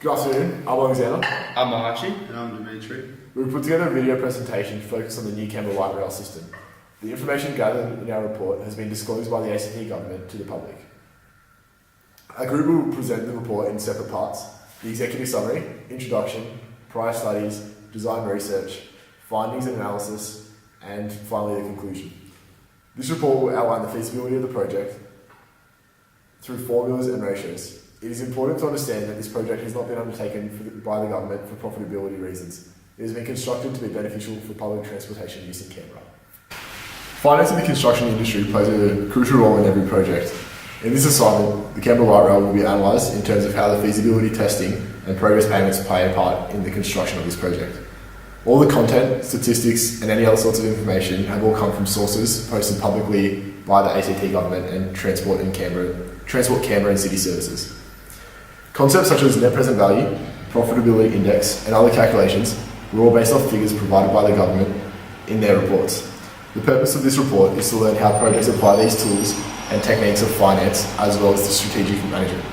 Good afternoon, I'm Alexander. I'm Archie. And I'm Dimitri. We've put together a video presentation focused on the new Canberra light rail system. The information gathered in our report has been disclosed by the ACT government to the public. Our group will present the report in separate parts: the executive summary, introduction, prior studies, design research, findings and analysis, and finally the conclusion. This report will outline the feasibility of the project through formulas and ratios. It is important to understand that this project has not been undertaken by the government for profitability reasons. It has been constructed to be beneficial for public transportation use in Canberra. Finance in the construction industry plays a crucial role in every project. In this assignment, the Canberra Light Rail will be analysed in terms of how the feasibility testing and progress payments play a part in the construction of this project. All the content, statistics and any other sorts of information have all come from sources posted publicly by the ACT government and Transport Canberra and City Services. Concepts such as net present value, profitability index and other calculations were all based off figures provided by the government in their reports. The purpose of this report is to learn how projects apply these tools and techniques of finance as well as the strategic management.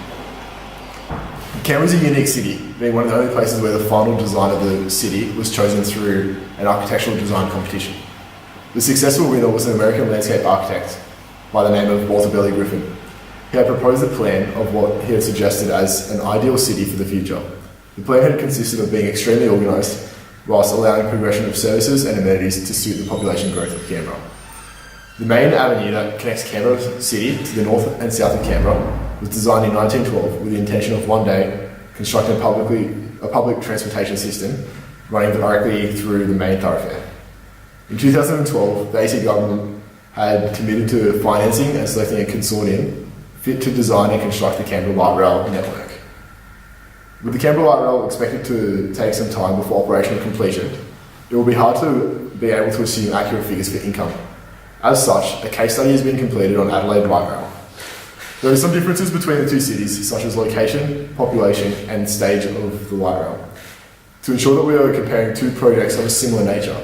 Canberra is a unique city, being one of the only places where the final design of the city was chosen through an architectural design competition. The successful winner was an American landscape architect by the name of Walter Belly Griffin. He had proposed a plan of what he had suggested as an ideal city for the future. The plan had consisted of being extremely organised, whilst allowing progression of services and amenities to suit the population growth of Canberra. The main avenue that connects Canberra City to the north and south of Canberra was designed in 1912 with the intention of one day constructing a public transportation system running directly through the main thoroughfare. In 2012, the ACT government had committed to financing and selecting a consortium fit to design and construct the Canberra Light Rail network. With the Canberra Light Rail expected to take some time before operational completion, it will be hard to be able to assume accurate figures for income. As such, a case study has been completed on Adelaide Light Rail. There are some differences between the two cities, such as location, population, and stage of the light rail. To ensure that we are comparing two projects of a similar nature,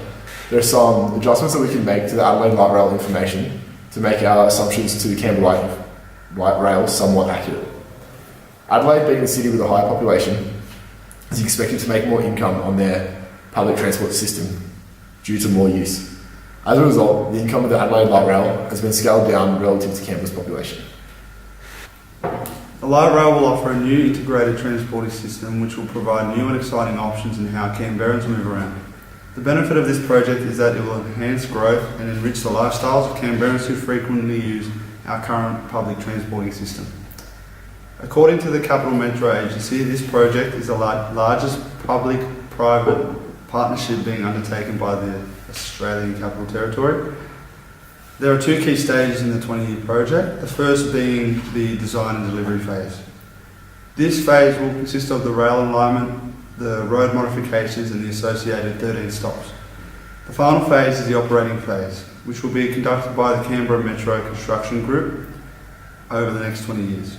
there are some adjustments that we can make to the Adelaide Light Rail information to make our assumptions to the Canberra Light Rail somewhat accurate. Adelaide, being a city with a high population, is expected to make more income on their public transport system due to more use. As a result, the income of the Adelaide Light Rail has been scaled down relative to Canberra's population. The light rail will offer a new integrated transporting system which will provide new and exciting options in how Canberrans move around. The benefit of this project is that it will enhance growth and enrich the lifestyles of Canberrans who frequently use our current public transporting system. According to the Capital Metro Agency, this project is the largest public-private partnership being undertaken by the Australian Capital Territory. There are two key stages in the 20-year project, the first being the design and delivery phase. This phase will consist of the rail alignment, the road modifications and the associated 13 stops. The final phase is the operating phase, which will be conducted by the Canberra Metro Construction Group over the next 20 years.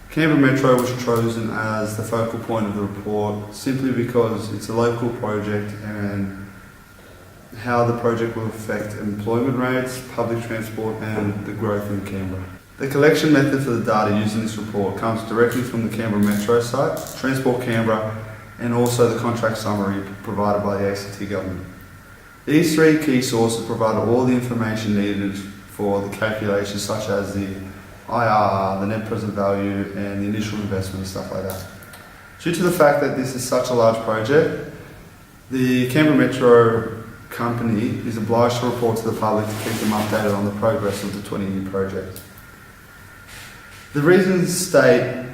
Canberra Metro was chosen as the focal point of the report simply because it's a local project and how the project will affect employment rates, public transport and the growth in Canberra. The collection method for the data used in this report comes directly from the Canberra Metro site, Transport Canberra and also the contract summary provided by the ACT government. These three key sources provide all the information needed for the calculations such as the IRR, the net present value and the initial investment and stuff like that. Due to the fact that this is such a large project, the Canberra Metro company is obliged to report to the public to keep them updated on the progress of the 20-year project. The reasons state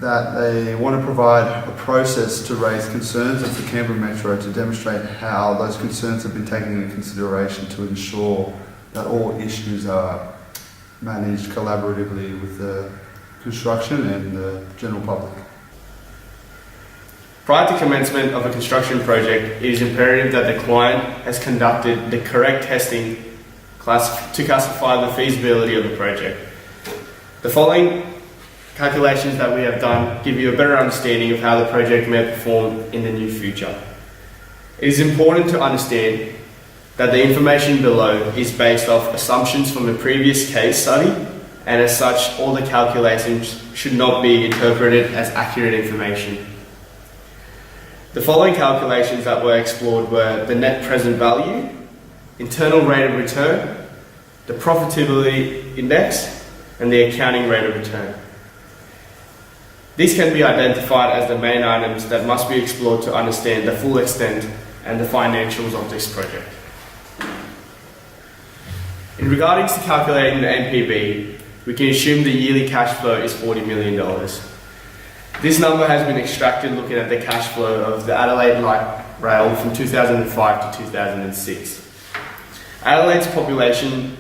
that they want to provide a process to raise concerns of the Canberra Metro to demonstrate how those concerns have been taken into consideration to ensure that all issues are managed collaboratively with the construction and the general public. Prior to commencement of a construction project, it is imperative that the client has conducted the correct testing to classify the feasibility of the project. The following calculations that we have done give you a better understanding of how the project may perform in the near future. It is important to understand that the information below is based off assumptions from a previous case study, and as such, all the calculations should not be interpreted as accurate information. The following calculations that were explored were the net present value, internal rate of return, the profitability index, and the accounting rate of return. These can be identified as the main items that must be explored to understand the full extent and the financials of this project. In regards to calculating the NPV, we can assume the yearly cash flow is $40 million. This number has been extracted looking at the cash flow of the Adelaide Light Rail from 2005 to 2006. Adelaide's population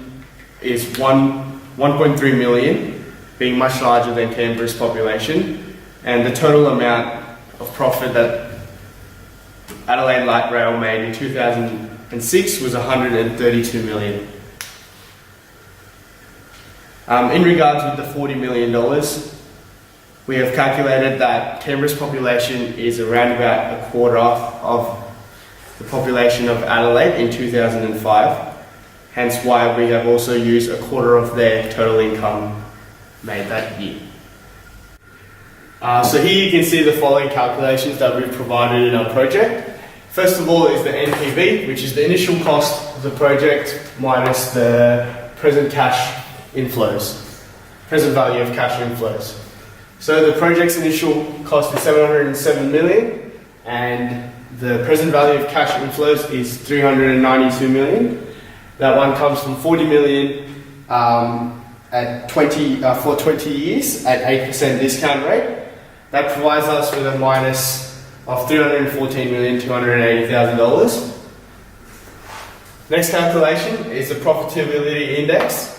is 1.3 million, being much larger than Canberra's population, and the total amount of profit that Adelaide Light Rail made in 2006 was 132 million. In regards with the $40 million, we have calculated that Canberra's population is around about a quarter of the population of Adelaide in 2005, hence why we have also used a quarter of their total income made that year. So here you can see the following calculations that we've provided in our project. First of all is the NPV, which is the initial cost of the project minus the present cash inflows, present value of cash inflows. So the project's initial cost is 707 million and the present value of cash inflows is 392 million. That one comes from 40 million at 20 for 20 years at 8% discount rate. That provides us with a minus of $314,280,000. Next calculation is the profitability index.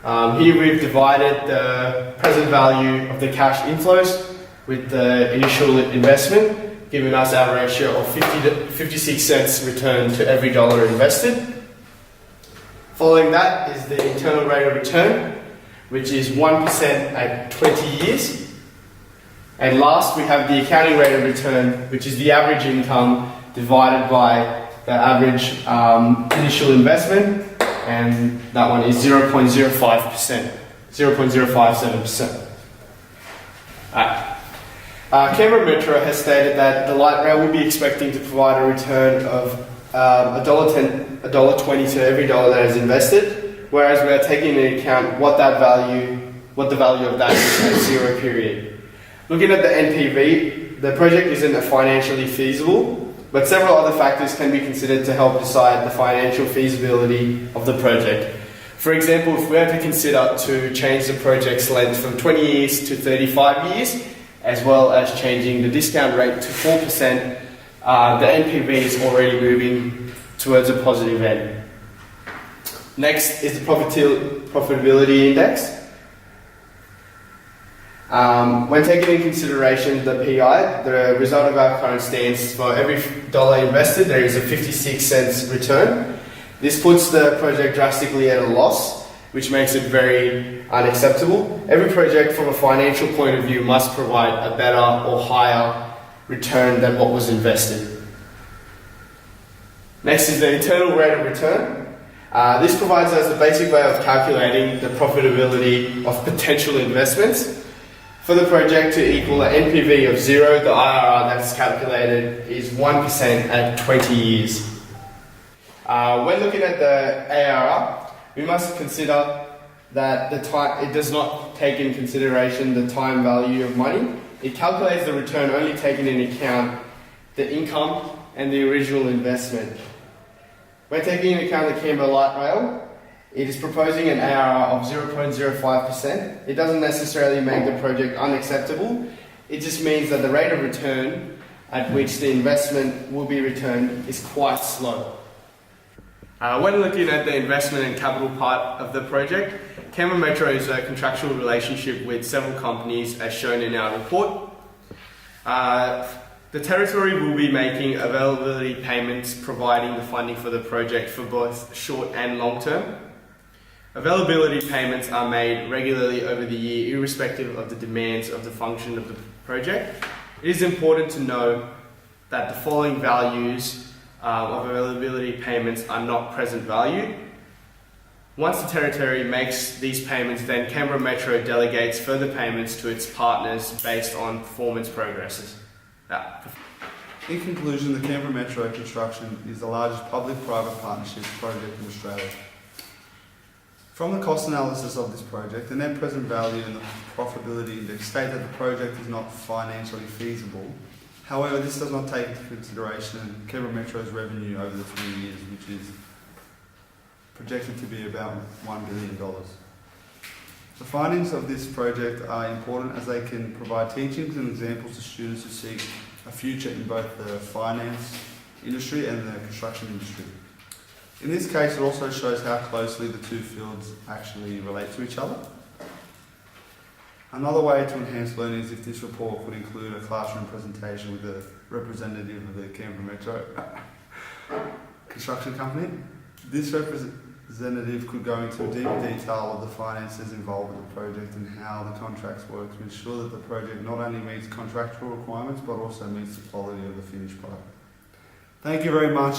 Here we've divided the present value of the cash inflows with the initial investment, giving us our ratio of 56 cents return to every dollar invested. Following that is the internal rate of return, which is 1% at 20 years. And last, we have the accounting rate of return, which is the average income divided by the average initial investment, and that one is 0.05%, 0.057%. Canberra Metro has stated that the light rail will be expecting to provide a return of $1.20 to every dollar that is invested, whereas we are taking into account what the value of that is at zero period. Looking at the NPV, the project isn't financially feasible, but several other factors can be considered to help decide the financial feasibility of the project. For example, if we were to consider to change the project's length from 20 years to 35 years, as well as changing the discount rate to 4%, the NPV is already moving towards a positive end. Next is the profitability index. When taking into consideration the PI, the result of our current stance, for every dollar invested, there is a 56 cents return. This puts the project drastically at a loss, which makes it very unacceptable. Every project from a financial point of view must provide a better or higher return than what was invested. Next is the internal rate of return. This provides us the basic way of calculating the profitability of potential investments. For the project to equal an NPV of 0, the IRR that's calculated is 1% at 20 years. When looking at the ARR, we must consider that it does not take into consideration the time value of money. It calculates the return only taking into account the income and the original investment. When taking into account the Canberra Light Rail, it is proposing an ARR of 0.05%. It doesn't necessarily make the project unacceptable. It just means that the rate of return at which the investment will be returned is quite slow. When looking at the investment and capital part of the project, Canberra Metro is a contractual relationship with several companies as shown in our report. The territory will be making availability payments providing the funding for the project for both short and long term. Availability payments are made regularly over the year irrespective of the demands of the function of the project. It is important to know that the following values of availability payments are not present value. Once the territory makes these payments, then Canberra Metro delegates further payments to its partners based on performance progresses. In conclusion, the Canberra Metro construction is the largest public-private partnership project in Australia. From the cost analysis of this project, the net present value and the profitability index state that the project is not financially feasible. However, this does not take into consideration Canberra Metro's revenue over the 20 years, which is projected to be about $1 billion. The findings of this project are important as they can provide teachings and examples to students who seek a future in both the finance industry and the construction industry. In this case, it also shows how closely the two fields actually relate to each other. Another way to enhance learning is if this report could include a classroom presentation with a representative of the Canberra Metro construction company. This representative could go into deep detail of the finances involved with the project and how the contracts work to ensure that the project not only meets contractual requirements but also meets the quality of the finished product. Thank you very much.